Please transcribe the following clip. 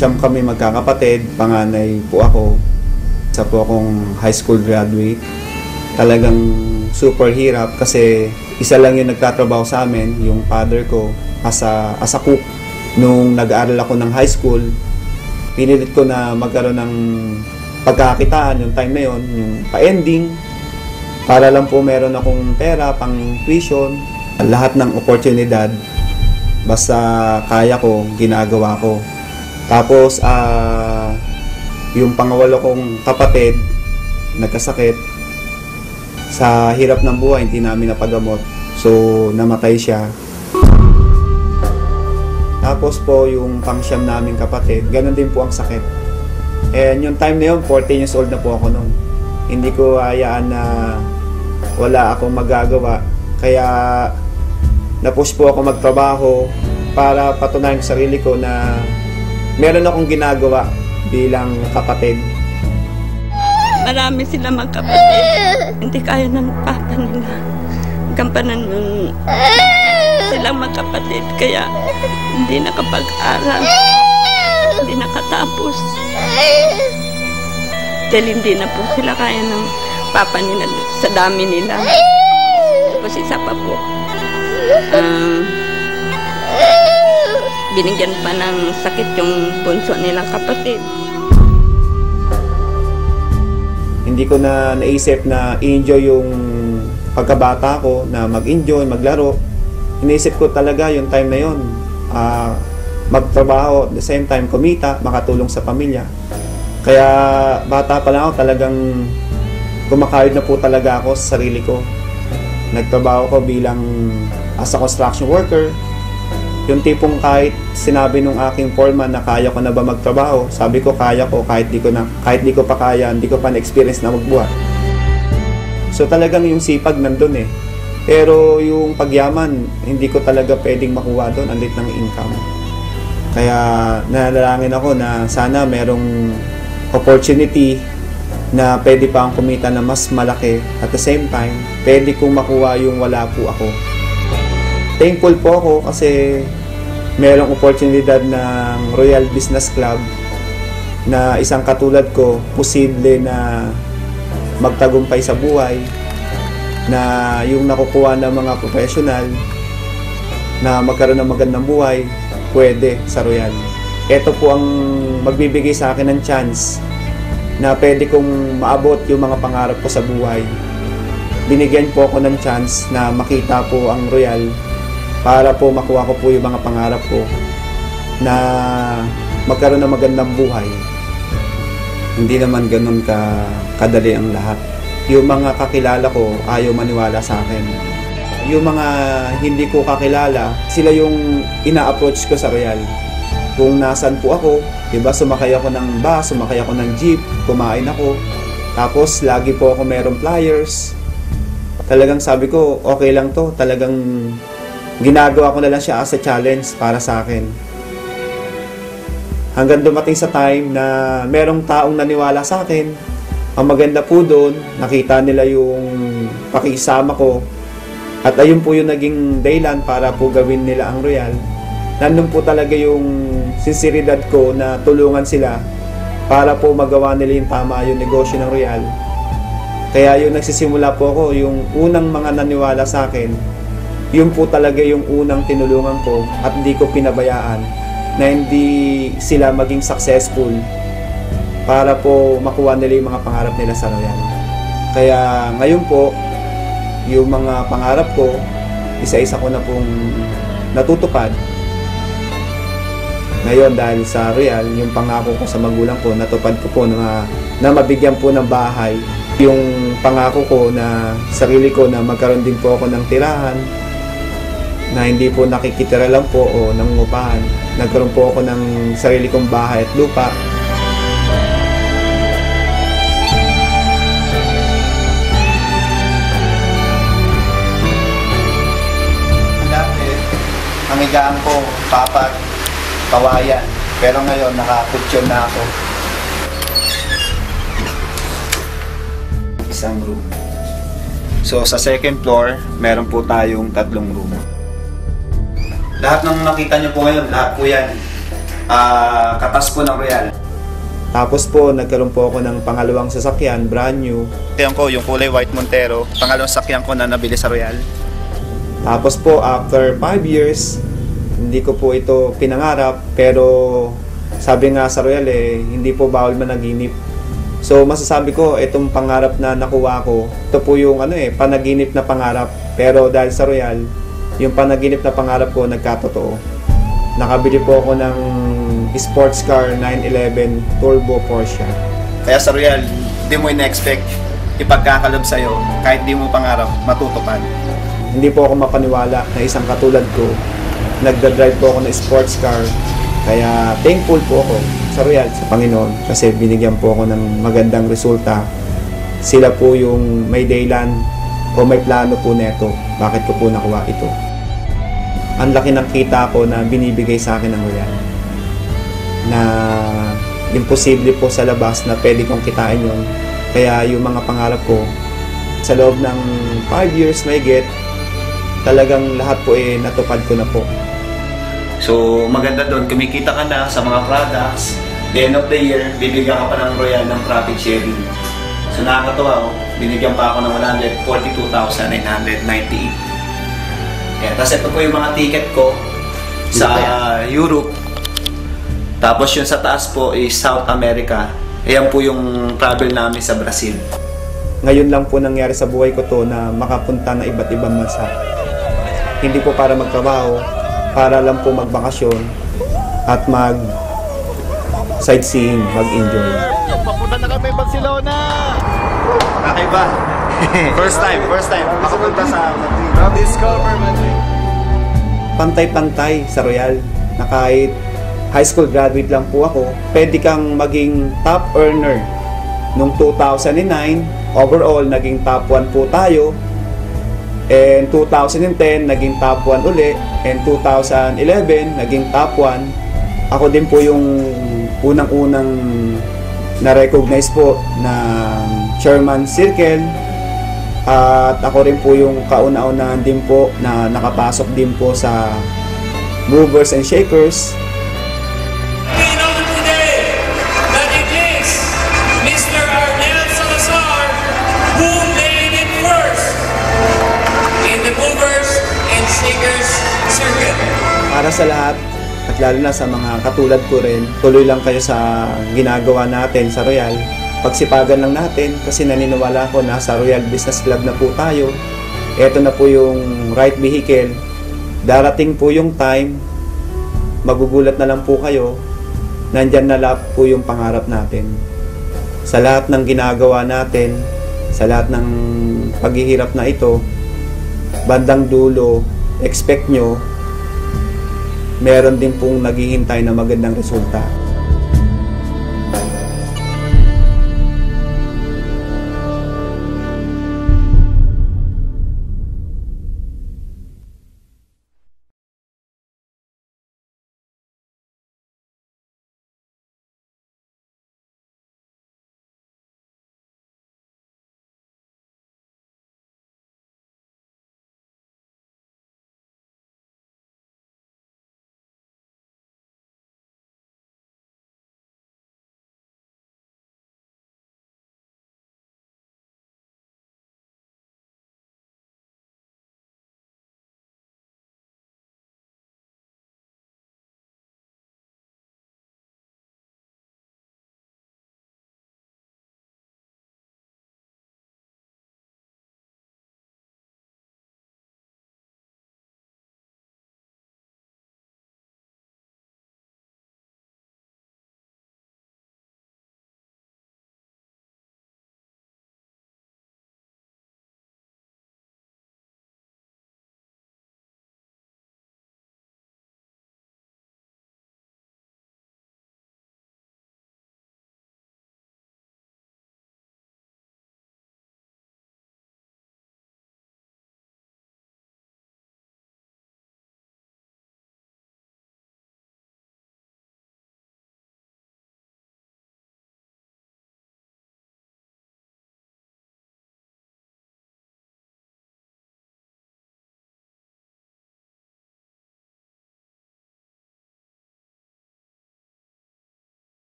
Siyam kami magkakapatid, panganay po ako. Isa po akong high school graduate. Talagang super hirap kasi isa lang yung nagtatrabaho sa amin, yung father ko, as a cook. Nung nag-aaral ako ng high school, pinilit ko na magkaroon ng pagkakitaan yung time na yon, yung pa-ending, para lang po meron akong pera, pang tuition, lahat ng oportunidad, basta kaya ko, ginagawa ko. Tapos, yung pangawalo kong kapatid, nagkasakit, sa hirap ng buhay, hindi namin napagamot. So, namatay siya. Tapos po, yung pangsyam naming kapatid, ganun din po ang sakit. And yung time na yun, 14 years old na po ako noon. Hindi ko hayaan na wala akong magagawa. Kaya, na-push po ako magtrabaho para patunayan sa sarili ko na meron akong ginagawa bilang kapatid. Marami sila magkapatid. Hindi kaya ng papa nila gampanan yung silang magkapatid. Kaya hindi nakapag-aral. Hindi nakatapos. Dahil hindi na po sila kaya ng papa nila sa dami nila. Tapos isa pa po. Binigyan pa ng sakit yung bunso nilang kapatid. Hindi ko na naisip na i-enjoy yung pagkabata ko, na mag-enjoy, maglaro. Iniisip ko talaga yung time na yun, magtrabaho, at the same time kumita, makatulong sa pamilya. Kaya bata pa lang ako, talagang kumakayod na po talaga ako sa sarili ko. Nagtrabaho ko bilang as a construction worker. Yung tipong kahit sinabi nung aking foreman na kaya ko na ba magtrabaho, sabi ko kaya ko, kahit di ko pa kaya, hindi ko pa na-experience na magbuhat. So talagang yung sipag nandun eh. Pero yung pagyaman, hindi ko talaga pwedeng makuha doon, ang lit ng income. Kaya nanalangin ako na sana merong opportunity na pwede pa akong kumita na mas malaki. At the same time, pwede kong makuha yung wala po ako. Thankful po ako kasi merong oportunidad ng Royal Business Club na isang katulad ko, posible na magtagumpay sa buhay, na yung nakukuha ng mga professional na magkaroon ng magandang buhay, pwede sa Royal. Ito po ang magbibigay sa akin ng chance na pwede kong maabot yung mga pangarap ko sa buhay. Binigyan po ako ng chance na makita po ang Royal para po makuha ko po yung mga pangarap ko na magkaroon ng magandang buhay. Hindi naman ganun kadali ang lahat. Yung mga kakilala ko ayaw maniwala sa akin. Yung mga hindi ko kakilala, sila yung ina-approach ko sa Royal. Kung nasan po ako, diba, sumakay ako ng bus, sumakay ako ng jeep, kumain ako. Tapos lagi po ako merong flyers. Talagang sabi ko, okay lang to. Talagang ginagawa ko na lang siya as a challenge para sa akin. Hanggang dumating sa time na merong taong naniwala sa akin. Ang maganda po doon, nakita nila yung pakisama ko. At ayun po yung naging dahilan para po gawin nila ang Royal. Nandun po talaga yung sinseridad ko na tulungan sila para po magawa nila yung tama yung negosyo ng Royal. Kaya yung nagsisimula po ako, yung unang mga naniwala sa akin, yun po talaga yung unang tinulungan ko at hindi ko pinabayaan na hindi sila maging successful para po makuha nila yung mga pangarap nila sa Royal. Kaya ngayon po, yung mga pangarap ko, isa-isa ko na pong natutupad. Ngayon dahil sa Royal, yung pangako ko sa magulang ko, natupad ko po na mabigyan po ng bahay. Yung pangako ko na sarili ko na magkaroon din po ako ng tirahan, na hindi po nakikitira lang po o nangungupahan. Nagkaroon po ako ng sarili kong bahay at lupa. Dati, ang higaan ko, papat, kawayan. Pero ngayon, nakakutsyon na ako. Isang room. So, sa second floor, meron po tayong 3 room. Lahat ng nakita nyo po ngayon, lahat po yan katas po ng Royal. Tapos po, nagkaroon po ako ng pangalawang sasakyan, brand new. Ito ko, yung kulay white Montero. Pangalawang sasakyan ko na nabili sa Royal. Tapos po, after 5 years, hindi ko po ito pinangarap. Pero sabi nga sa Royal hindi po bawal managinip. So masasabi ko, itong pangarap na nakuha ko, ito po yung panaginip na pangarap. Pero dahil sa Royal, yung panaginip na pangarap ko nagkatotoo. Nakabili po ako ng sports car 911 Turbo Porsche. Kaya sa Royal, hindi mo ina-expect ipagkakalob sa'yo kahit di mo pangarap matutupad. Hindi po ako mapaniwala na isang katulad ko, nagdadrive po ako ng sports car. Kaya thankful po ako sa Royal, sa Panginoon, kasi binigyan po ako ng magandang resulta. Sila po yung may daylan o may plano po neto bakit ko po nakuha ito. Ang laki ng kita ko na binibigay sa akin ng Royal, na imposible po sa labas na pwede kong kitain yun. Kaya yung mga pangarap ko sa loob ng 5 years may get, talagang lahat po natupad ko na po. So maganda doon, kumikita ka na sa mga products. The end of the year, bibigyan ka pa ng Royal ng profit sharing. So nakakatuwa, binigyan pa ako ng 142,998. Yeah, tapos ito po yung mga ticket ko sa Europe. Tapos yung sa taas po is South America. Ayan po yung travel namin sa Brazil. Ngayon lang po nangyari sa buhay ko to na makapunta na iba't ibang bansa. Hindi po para magtrabaho, para lang po magbakasyon at sightseeing, mag-enjoy. Papunta na kami Barcelona! Kakaiba. First time makapunta sa Madrid. Discover Madrid. Pantay-pantay sa Royal, na kahit high school graduate lang po ako, pwede kang maging top earner. Noong 2009, overall, naging top 1 po tayo. And 2010, naging top 1 uli. And 2011, naging top 1. Ako din po yung unang-unang na-recognize po na Chairman Circle. At ako rin po yung kauna-unahan din po na nakapasok din po sa Movers and Shakers. We know today that it is Mr. Arnel Salazar who made it first in the Movers and Shakers circuit. Para sa lahat, at lalo na sa mga katulad ko rin, tuloy lang kayo sa ginagawa natin sa Royal. Pagsipagan lang natin kasi naniniwala ko na sa Royal Business Club na po tayo. Ito na po yung right vehicle. Darating po yung time, magugulat na lang po kayo, nandyan na lahat po yung pangarap natin. Sa lahat ng ginagawa natin, sa lahat ng paghihirap na ito, bandang dulo, expect nyo, meron din pong naghihintay na magandang resulta.